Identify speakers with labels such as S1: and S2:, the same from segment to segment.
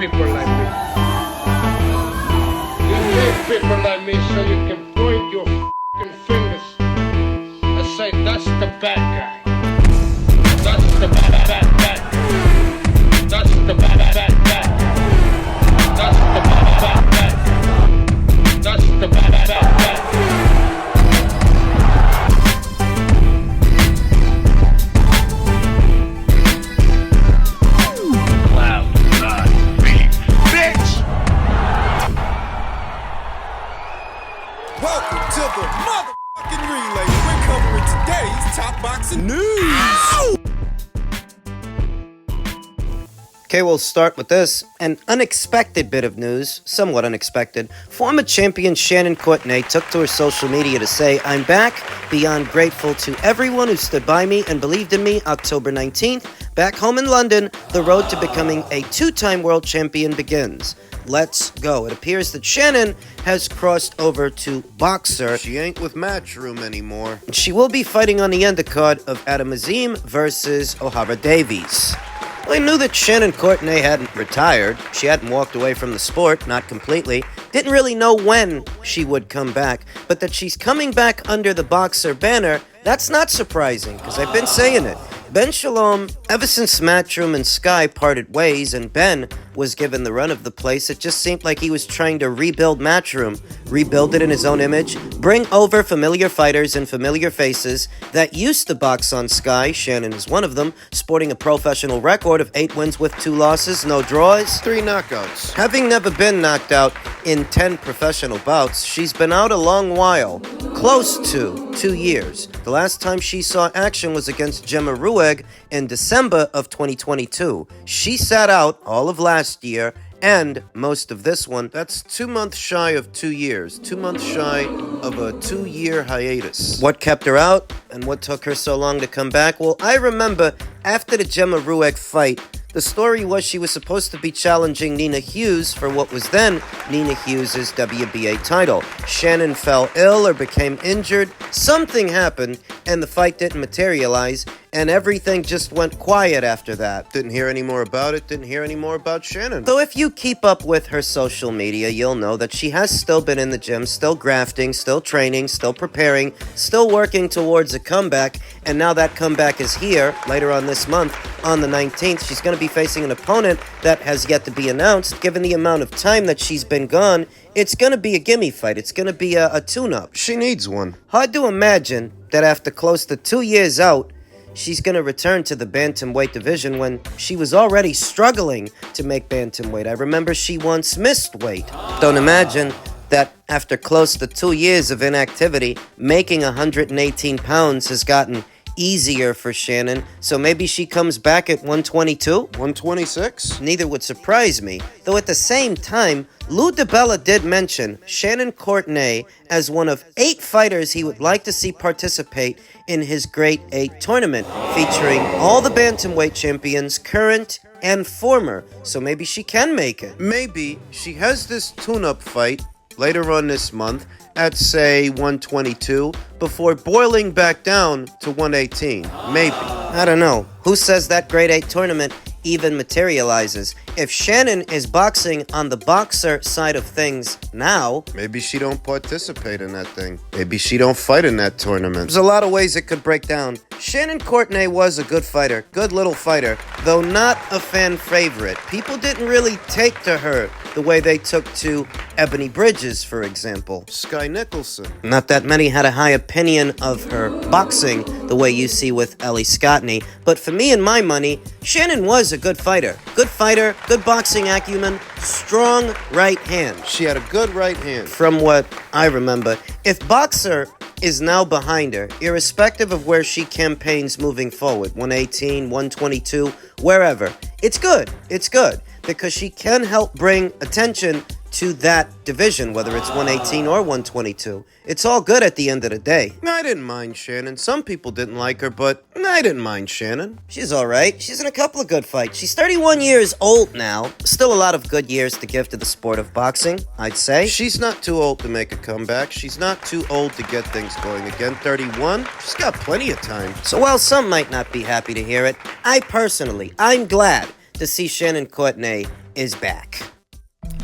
S1: people like me. You need people like me so you can point your f***ing fingers and say, that's the bad guy. That's the bad guy. That's the bad guy. That's the bad guy. That's the bad guy.
S2: Welcome to the motherfucking relay. We're covering today's top boxing news.
S3: Okay, we'll start with this. An unexpected bit of news, somewhat unexpected. Former champion Shannon Courtenay took to her social media to say, "I'm back, beyond grateful to everyone who stood by me and believed in me. October 19th, back home in London, the road to becoming a two-time world champion begins. Let's go." It appears that Shannon has crossed over to Boxer.
S4: She ain't with Matchroom anymore.
S3: She will be fighting on the undercard of Adam Azim versus O'Hara Davies. Well, I knew that Shannon Courtenay hadn't retired. She hadn't walked away from the sport, not completely. Didn't really know when she would come back, but that she's coming back under the Boxer banner, that's not surprising, because I've been saying it. Ben Shalom, ever since Matchroom and Sky parted ways and Ben was given the run of the place, it just seemed like he was trying to rebuild Matchroom, rebuild it in his own image, bring over familiar fighters and familiar faces that used to box on Sky. Shannon is one of them, sporting a professional record of 8 wins with 2 losses, no draws.
S4: 3 knockouts.
S3: Having never been knocked out in 10 professional bouts, she's been out a long while, close to 2 years. The last time she saw action was against Gemma Rueg in December of 2022. She sat out all of last year and most of this one.
S4: That's 2 months shy of 2 years. 2 months shy of a 2-year hiatus.
S3: What kept her out and what took her so long to come back? Well, I remember after the Gemma Rueg fight, the story was she was supposed to be challenging Nina Hughes for what was then Nina Hughes' WBA title. Shannon fell ill or became injured. Something happened and the fight didn't materialize, and everything just went quiet after that.
S4: Didn't hear any more about it, didn't hear any more about Shannon.
S3: So if you keep up with her social media, you'll know that she has still been in the gym, still grafting, still training, still preparing, still working towards a comeback, and now that comeback is here later on this month. On the 19th, she's going to be facing an opponent that has yet to be announced. Given the amount of time that she's been gone, it's going to be a gimme fight. It's going to be a tune-up.
S4: She needs one.
S3: Hard to imagine that after close to 2 years out, she's going to return to the bantamweight division when she was already struggling to make bantamweight. I remember she once missed weight. Don't imagine that after close to 2 years of inactivity, making 118 pounds has gotten easier for Shannon, so maybe she comes back at 122?
S4: 126?
S3: Neither would surprise me, though at the same time, Lou DiBella did mention Shannon Courtenay as one of 8 fighters he would like to see participate in his Great 8 tournament, featuring all the bantamweight champions, current and former, so maybe she can make it.
S4: Maybe she has this tune-up fight later on this month at, say, 122, before boiling back down to 118. Maybe.
S3: I don't know. Who says that Grade 8 tournament even materializes? If Shannon is boxing on the Boxer side of things now,
S4: maybe she don't participate in that thing. Maybe she don't fight in that tournament.
S3: there's a lot of ways it could break down. Shannon Courtenay was a good fighter, good little fighter, though not a fan favorite. People didn't really take to her the way they took to Ebony Bridges, for example.
S4: Sky Nicholson.
S3: Not that many had a high opinion of her boxing the way you see with Ellie Scottney, but for me and my money, Shannon was a good fighter. Good fighter, good boxing acumen, strong right hand.
S4: She had a good right hand.
S3: From what I remember, if Boxer is now behind her, irrespective of where she campaigns moving forward, 118, 122, wherever, it's good. It's good because she can help bring attention to that division, whether it's 118 or 122. It's all good at the end of the day.
S4: I didn't mind Shannon. Some people didn't like her, but I didn't mind Shannon.
S3: She's alright. She's in a couple of good fights. She's 31 years old now. Still a lot of good years to give to the sport of boxing, I'd say.
S4: She's not too old to make a comeback. She's not too old to get things going again. 31. She's got plenty of time.
S3: So while some might not be happy to hear it, I'm glad to see Shannon Courtenay is back.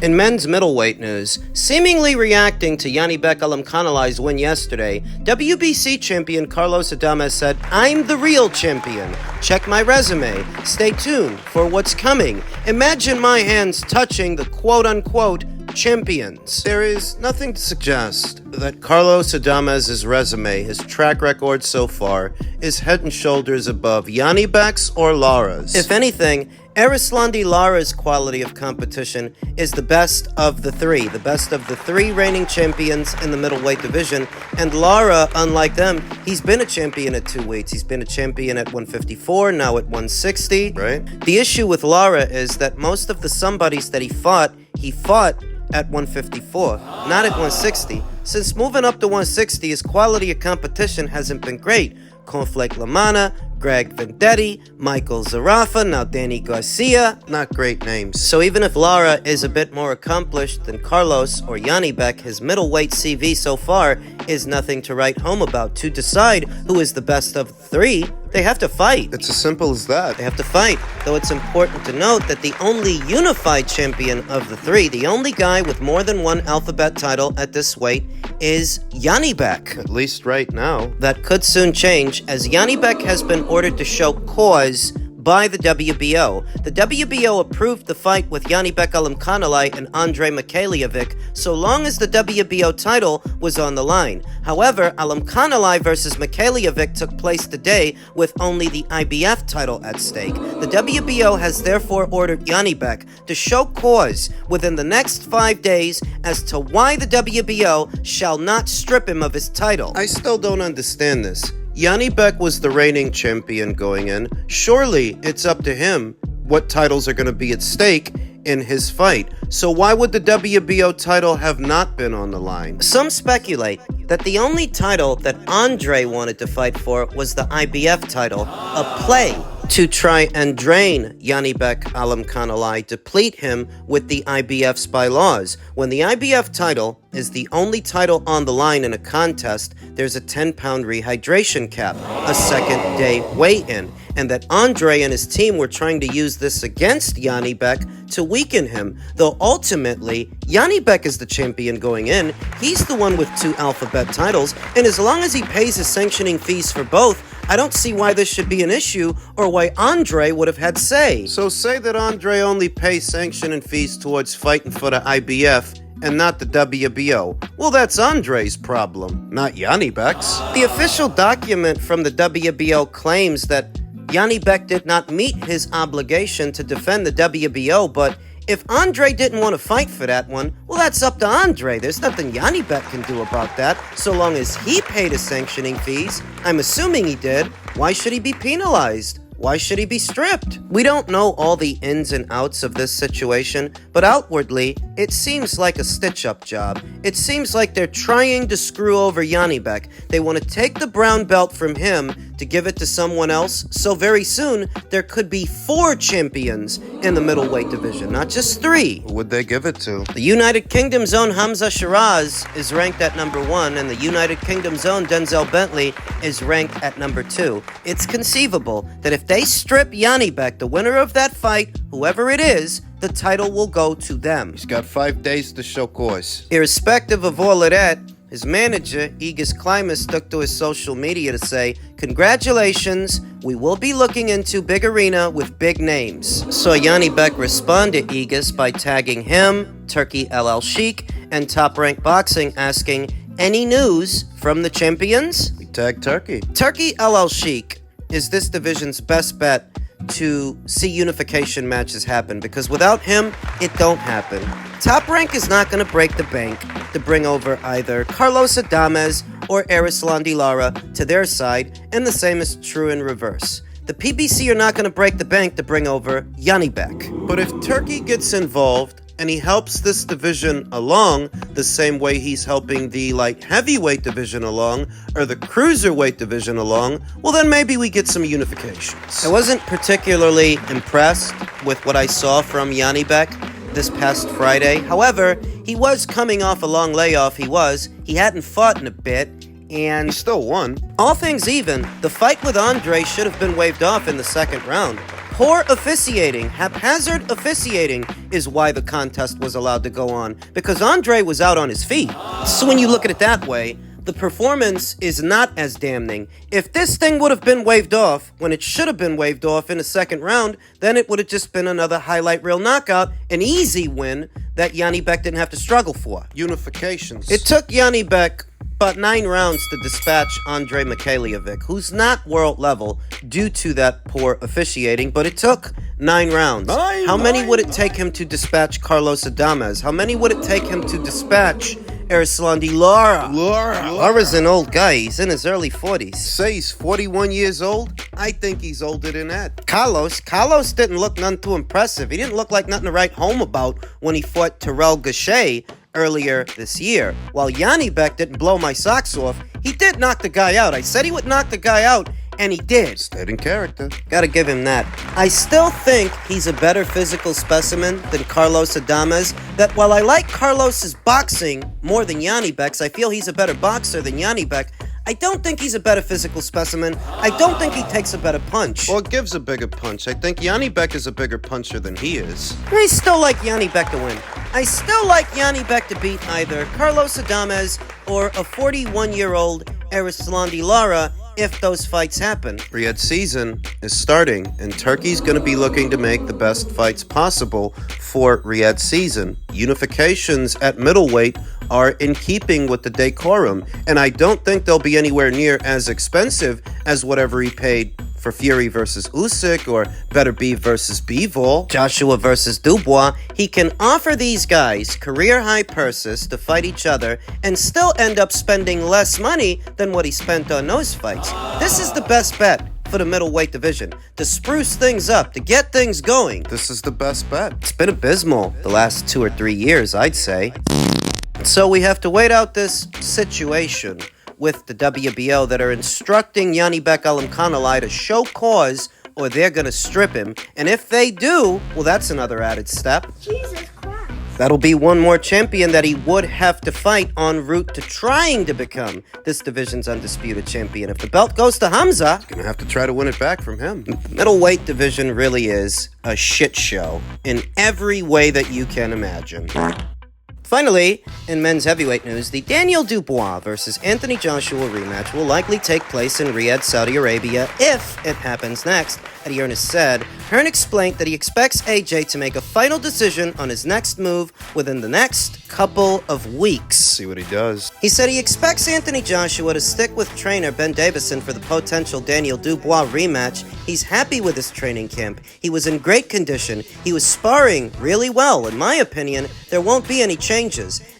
S3: In men's middleweight news, seemingly reacting to Janibek Alimkhanuly's win yesterday, WBC champion Carlos Adames said, "I'm the real champion. Check my resume. Stay tuned for what's coming. Imagine my hands touching the quote-unquote champions." There is nothing to suggest that Carlos Adames' resume, his track record so far, is head and shoulders above Janibek's or Lara's. If anything, Arislandi Lara's quality of competition is the best of the three reigning champions in the middleweight division. And Lara, unlike them, he's been a champion at 2 weights. He's been a champion at 154, now at 160. Right. The issue with Lara is that most of the somebodies that he fought at 154, not at 160. Since moving up to 160, his quality of competition hasn't been great. Conflict Lamana, Greg Vendetti, Michael Zarafa, now Danny Garcia. Not great names. So even if Lara is a bit more accomplished than Carlos or Janibek, his middleweight CV so far is nothing to write home about. To decide who is the best of the three, they have to fight. It's as simple as that. They have to fight. Though it's important to note that the only unified champion of the three, the only guy with more than one alphabet title at this weight, is Janibek. At least right now. That could soon change, as Janibek has been ordered to show cause by the WBO. The WBO approved the fight with Janibek Alimkhanuly and Andre Mikhailiovic so long as the WBO title was on the line. However, Alimkhanuly versus Mikhailiovic took place today with only the IBF title at stake. The WBO has therefore ordered Janibek to show cause within the next 5 days as to why the WBO shall not strip him of his title. I still don't understand this. Janibek was the reigning champion going in. Surely it's up to him what titles are going to be at stake in his fight. So why would the WBO title have not been on the line? Some speculate that the only title that Andre wanted to fight for was the IBF title, a play to try and drain Janibek Alimkhanuly, deplete him with the IBF's bylaws. When the IBF title is the only title on the line in a contest, there's a 10-pound rehydration cap, a second-day weigh-in, and that Andre and his team were trying to use this against Janibek to weaken him, though ultimately, Janibek is the champion going in. He's the one with 2 alphabet titles, and as long as he pays his sanctioning fees for both, I don't see why this should be an issue or why Andre would have had say. So say that Andre only pays sanctioning fees towards fighting for the IBF and not the WBO. Well, that's Andre's problem, not Janibek's. The official document from the WBO claims that Janibek did not meet his obligation to defend the WBO, but if Andre didn't want to fight for that one, well, that's up to Andre. There's nothing Janibek can do about that, so long as he paid his sanctioning fees. I'm assuming he did. Why should he be penalized? Why should he be stripped? We don't know all the ins and outs of this situation, but outwardly, it seems like a stitch-up job. It seems like they're trying to screw over Janibek. They want to take the brown belt from him to give it to someone else, so very soon, there could be 4 champions in the middleweight division, not just 3. Who would they give it to? The United Kingdom's own Hamza Shiraz is ranked at number 1, and the United Kingdom's own Denzel Bentley is ranked at number 2. It's conceivable that if they strip Janibek, the winner of that fight, whoever it is, the title will go to them. He's got 5 days to show cause. Irrespective of all of that, his manager, Aegis Klimas, took to his social media to say, "Congratulations, we will be looking into big arena with big names." So Janibek responded to Aegis by tagging him, Turkey LL Sheik, and Top Rank Boxing, asking, "Any news from the champions?" We tagged Turkey. Turkey LL Sheik is this division's best bet to see unification matches happen, because without him, it don't happen. Top Rank is not going to break the bank to bring over either Carlos Adames or Arislandi Lara to their side, and the same is true in reverse. The PBC are not going to break the bank to bring over Janibek. But if Turkey gets involved and he helps this division along the same way he's helping the light heavyweight division along or the cruiserweight division along, well, then maybe we get some unifications. I wasn't particularly impressed with what I saw from Janibek this past Friday. However, he was coming off a long layoff. He hadn't fought in a bit, and he still won. All things even, the fight with Andre should have been waved off in the second round. Poor officiating, haphazard officiating is why the contest was allowed to go on, because Andre was out on his feet. So when you look at it that way, the performance is not as damning. If this thing would have been waved off when it should have been waved off in the second round, then it would have just been another highlight reel knockout, an easy win that Janibek didn't have to struggle for.
S4: Unifications.
S3: It took Janibek about 9 rounds to dispatch Andre Mikhailiovic, who's not world level due to that poor officiating, but it took 9 rounds. How many would it take him to dispatch Carlos Adames? How many would it take him to dispatch Erislandy Lara? Lara's an old guy. He's in his early 40s.
S4: Say he's 41 years old? I think he's older than that.
S3: Carlos didn't look none too impressive. He didn't look like nothing to write home about when he fought Terrell Gachet earlier this year. While Janibek didn't blow my socks off, he did knock the guy out. I said he would knock the guy out, and he did.
S4: Stayed in character.
S3: Gotta give him that. I still think he's a better physical specimen than Carlos Adames. That while I like Carlos's boxing more than Janibek's, I feel he's a better boxer than Janibek. I don't think he's a better physical specimen. I don't think he takes a better punch.
S4: Or gives a bigger punch. I think Janibek is a bigger puncher than he is.
S3: I still like Janibek to win. I still like Janibek to beat either Carlos Adames or a 41-year-old Erislandy Lara if those fights happen.
S4: Riyadh season is starting, and Turkey's going to be looking to make the best fights possible for Riyadh season. Unifications at middleweight are in keeping with the decorum, and I don't think they'll be anywhere near as expensive as whatever he paid for Fury versus Usyk or Better Beef versus Bivol.
S3: Joshua versus Dubois. He can offer these guys career-high purses to fight each other and still end up spending less money than what he spent on those fights. This is the best bet for the middleweight division, to spruce things up, to get things going.
S4: This is the best bet.
S3: It's been abysmal the last 2 or 3 years, I'd say. So we have to wait out this situation with the WBO that are instructing Janibek Alimkhanalai to show cause or they're going to strip him. And if they do, well, that's another added step.
S5: Jesus Christ.
S3: That'll be one more champion that he would have to fight en route to trying to become this division's undisputed champion. If the belt goes to Hamza,
S4: Gonna have to try to win it back from him.
S3: the middleweight division really is a shit show in every way that you can imagine. Finally, in men's heavyweight news, the Daniel Dubois versus Anthony Joshua rematch will likely take place in Riyadh, Saudi Arabia, if it happens next. Eddie Earnest said, Hearn explained that he expects AJ to make a final decision on his next move within the next couple of weeks.
S4: See what he does.
S3: He said he expects Anthony Joshua to stick with trainer Ben Davison for the potential Daniel Dubois rematch. He's happy with his training camp. He was in great condition. He was sparring really well. In my opinion, there won't be any changes.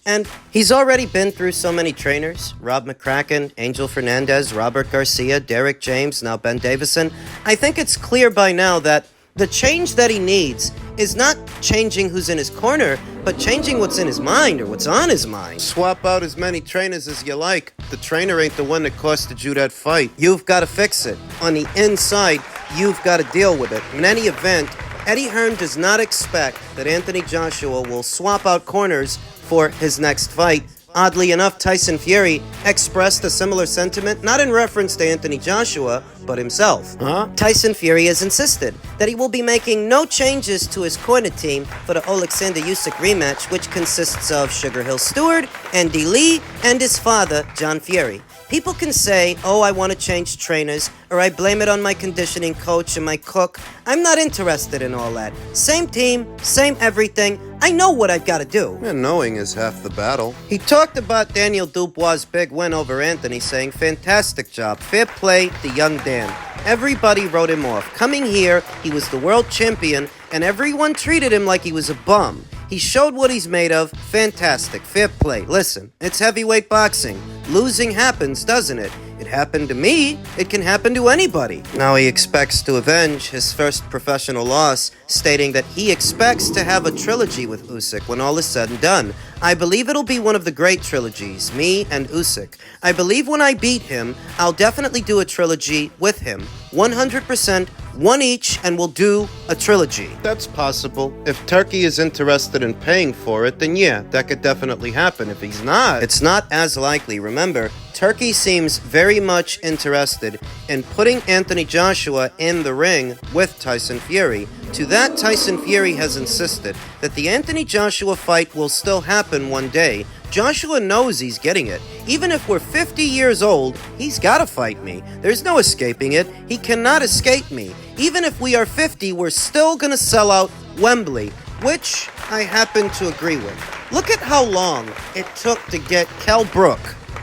S3: And he's already been through so many trainers. Rob McCracken, Angel Fernandez, Robert Garcia, Derek James, now Ben Davison. I think it's clear by now that the change that he needs is not changing who's in his corner, but changing what's in his mind or what's on his mind.
S4: Swap out as many trainers as you like. The trainer ain't the one that costed you that fight.
S3: You've got to fix it. On the inside, you've got to deal with it. In any event, Eddie Hearn does not expect that Anthony Joshua will swap out corners for his next fight. Oddly enough, Tyson Fury expressed a similar sentiment, not in reference to Anthony Joshua, but himself. Tyson Fury has insisted that he will be making no changes to his corner team for the Alexander Usyk rematch, which consists of Sugar Hill Stewart, Andy Lee, and his father, John Fury. People can say, oh, I want to change trainers, or I blame it on my conditioning coach and my cook. I'm not interested in all that. Same team, same everything. I know what I've got to do.
S4: And knowing is half the battle.
S3: He talked about Daniel Dubois' big win over Anthony, saying, fantastic job, fair play to young Dan. Everybody wrote him off. Coming here, he was the world champion, and everyone treated him like he was a bum. He showed what he's made of. Fantastic. Fair play. Listen, it's heavyweight boxing. Losing happens, doesn't it? It happened to me. It can happen to anybody. Now he expects to avenge his first professional loss, stating that he expects to have a trilogy with Usyk when all is said and done. I believe it'll be one of the great trilogies, me and Usyk. I believe when I beat him, I'll definitely do a trilogy with him. 100%, one each, and we'll do a trilogy.
S4: That's possible. If Turkey is interested in paying for it, then yeah, that could definitely happen. If he's not,
S3: It's not as likely. Remember, Turkey seems very much interested in putting Anthony Joshua in the ring with Tyson Fury. To that, Tyson Fury has insisted that the Anthony Joshua fight will still happen one day. Joshua knows he's getting it. Even if we're 50 years old, he's gotta fight me. There's no escaping it. He cannot escape me. Even if we are 50, we're still gonna sell out Wembley, which I happen to agree with. Look at how long it took to get Kell Brook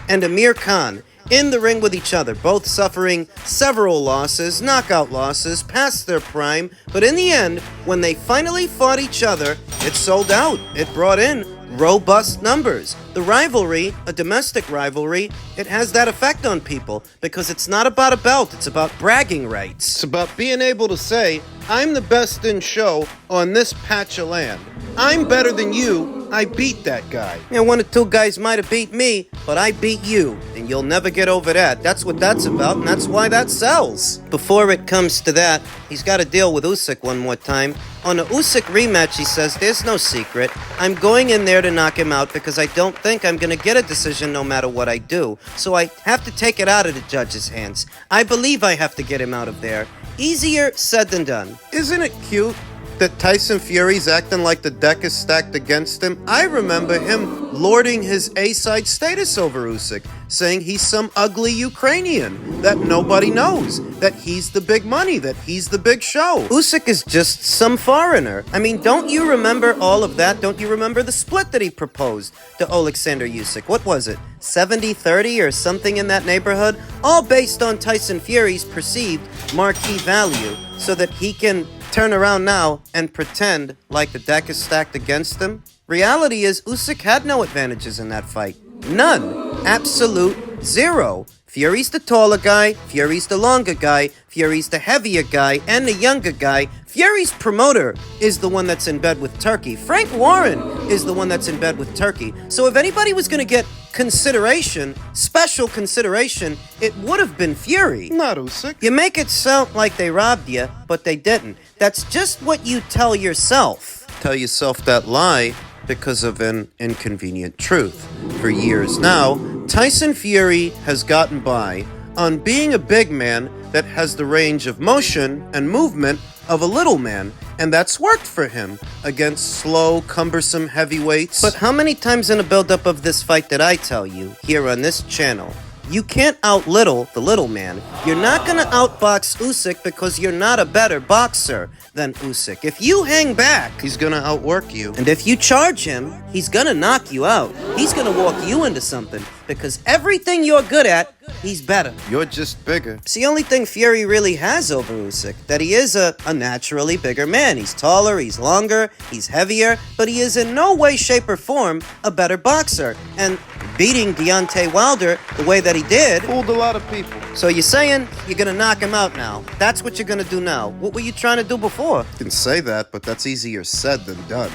S3: and Amir Khan in the ring with each other, both suffering several losses, knockout losses, past their prime, but in the end, when they finally fought each other, it sold out. It brought in robust numbers. The rivalry, a domestic rivalry, it has that effect on people because it's not about a belt, it's about bragging rights.
S4: it's about being able to say, I'm the best in show on this patch of land. I'm better than you. I beat that guy.
S3: Yeah, one or two guys might have beat me, but I beat you, and you'll never get over that. That's what that's about, and that's why that sells. Before it comes to that, he's got to deal with Usyk one more time. On the Usyk rematch, he says, there's no secret. I'm going in there to knock him out because I don't think I'm going to get a decision no matter what I do. So I have to take it out of the judge's hands. I believe I have to get him out of there. Easier said than done.
S4: Isn't it cute that Tyson Fury's acting like the deck is stacked against him? I remember him lording his A-side status over Usyk, saying he's some ugly Ukrainian that nobody knows, that he's the big money, that he's the big show.
S3: Usyk is just some foreigner. I mean, don't you remember all of that? Don't you remember the split that he proposed to Alexander Usyk? What was it? 70-30 or something in that neighborhood? All based on Tyson Fury's perceived marquee value so that he can turn around now and pretend like the deck is stacked against him? Reality is Usyk had no advantages in that fight. None. Absolute zero. Fury's the taller guy, Fury's the longer guy, Fury's the heavier guy, and the younger guy. Fury's promoter is the one that's in bed with Turkey. Frank Warren is the one that's in bed with Turkey. So if anybody was going to get consideration, special consideration, it would have been Fury.
S4: Not Usyk.
S3: You make it sound like they robbed you, but they didn't. That's just what you tell yourself.
S4: Tell yourself that lie because of an inconvenient truth. For years now, Tyson Fury has gotten by on being a big man that has the range of motion and movement of a little man, and that's worked for him against slow, cumbersome heavyweights.
S3: But how many times in a build-up of this fight did I tell you, here on this channel, you can't out-little the little man. You're not gonna outbox Usyk because you're not a better boxer than Usyk. If you hang back,
S4: he's gonna outwork you.
S3: and if you charge him, he's gonna knock you out. He's gonna walk you into something because everything you're good at, he's better.
S4: You're just bigger.
S3: It's the only thing Fury really has over Usyk, that he is a naturally bigger man. He's taller, he's longer, he's heavier, but he is in no way, shape, or form a better boxer. And beating Deontay Wilder the way that he did,
S4: Fooled a lot of people.
S3: so you're saying you're gonna knock him out now. That's what you're gonna do now. What were you trying to do before?
S4: You can say that, but that's easier said than done.